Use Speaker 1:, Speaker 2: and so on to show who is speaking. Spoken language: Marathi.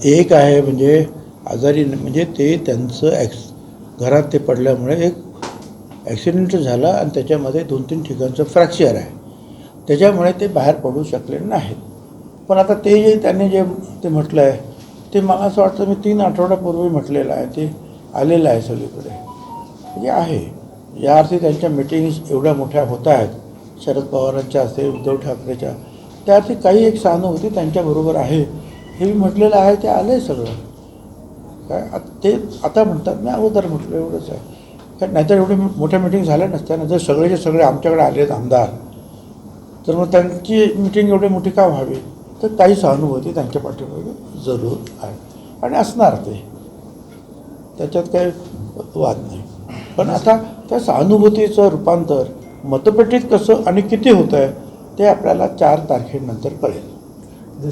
Speaker 1: एक आहे म्हणजे आजारी म्हणजे ते त्यांचं घरात ते पडल्यामुळे एक ॲक्सिडेंट झाला आणि त्याच्यामध्ये 2-3 ठिकाणचं फ्रॅक्चर आहे. त्याच्यामुळे ते बाहेर पडू शकले नाहीत. पण आता ते जे त्यांनी जे ते म्हटलं आहे ते मला असं वाटतं मी 3 आठवड्यापूर्वी म्हटलेलं आहे, ते आलेलं आहे सगळीकडे. म्हणजे आहे या अर्थी त्यांच्या मिटिंग्स एवढ्या मोठ्या होत आहेत, शरद पवारांच्या असेल, उद्धव ठाकरेच्या, त्या अर्थी काही एक सहानुभूती त्यांच्याबरोबर आहे हे मी म्हटलेलं आहे. ते आलं आहे सगळं काय. ते आता म्हणतात मी अगोदर म्हटलं एवढंच आहे. कारण नाहीतर एवढे मोठ्या मिटिंग झाल्या नसत्या. जर सगळेचे सगळे आमच्याकडे आले आहेत आमदार, तर मग त्यांची मिटिंग एवढी मोठी का व्हावी. तर काही सहानुभूती त्यांच्या पाठीमागे जरूर आहे आणि असणार ते, त्याच्यात काही वाद नाही. पण आता त्या सहानुभूतीचं रूपांतर मतपेटीत कसं आणि किती होतं आहे ते आपल्याला 4 तारखेनंतर कळेल.